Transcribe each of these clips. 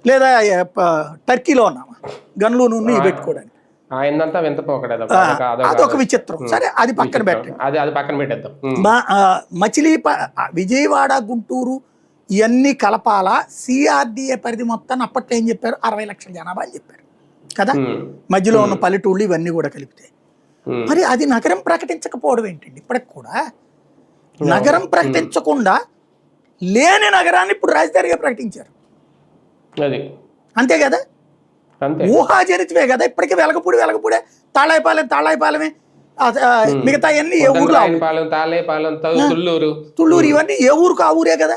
లేదా టర్కీలో ఉన్నామా గన్లు నూనె పెట్టుకోవడానికి? ఆయనంతా వింత పోకడే, అదొక విచిత్రం. సరే, అది పక్కన పెట్టండి. అది పక్కన పెట్టేద్దాం. విజయవాడ, గుంటూరు ఇవన్నీ కలపాలా, సిఆర్డిఏ పరిధి మొత్తాన్ని అప్పట్లో ఏం చెప్పారు, 60 లక్షల జనాభా అని చెప్పారు కదా, మధ్యలో ఉన్న పల్లెటూళ్ళు ఇవన్నీ కూడా కలిపితే. మరి అది నగరం ప్రకటించకపోవడం ఏంటండి? ఇప్పటికి కూడా నగరం ప్రకటించకుండా లేని నగరాన్ని ఇప్పుడు రాజధానిగా ప్రకటించారు. అంతే కదా, ఊహాజనితమే కదా. ఇప్పటికీ వెలగపూడే, తాళాయిపాలెమే, మిగతా అన్ని ఏ ఊర్లో, తుళ్ళూరు ఇవన్నీ ఏ ఊరుకు ఆ ఊరే కదా.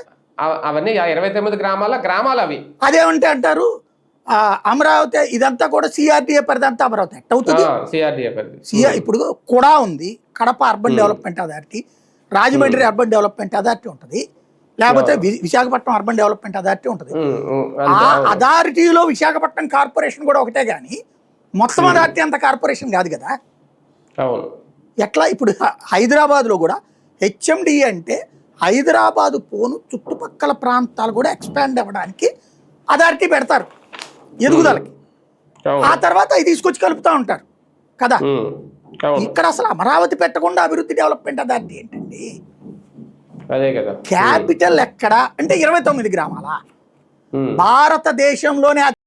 అవన్నీ 29 గ్రామాలు అవి. అదేమంటే అంటారు అమరావతి, ఇదంతా కూడా సిఆర్డిఏ పరిధి అంతా అమరావతి ఎట్ అవుతుంది. ఇప్పుడు కూడా ఉంది, Kadapa urban development authority, Rajahmundry urban development authority ఉంటుంది, లేకపోతే విశాఖపట్నం అర్బన్ డెవలప్మెంట్ అథారిటీ ఉంటుంది. ఆ అథారిటీలో విశాఖపట్నం కార్పొరేషన్ కూడా ఒకటే కానీ మొత్తం అథారిటీ అంత కార్పొరేషన్ కాదు కదా. ఎట్లా ఇప్పుడు హైదరాబాద్లో కూడా హెచ్ఎండి అంటే హైదరాబాదు పోను చుట్టుపక్కల ప్రాంతాలు కూడా ఎక్స్పాండ్ అవ్వడానికి అథారిటీ పెడతారు ఎదుగుదలకి. ఆ తర్వాత అవి తీసుకొచ్చి కలుపుతూ ఉంటారు కదా. ఇక్కడ అసలు అమరావతి పెట్టకుండా అభివృద్ధి డెవలప్మెంట్ అథారిటీ ఏంటండి? క్యాపిటల్ ఎక్కడ అంటే 29 గ్రామాల భారతదేశంలోనే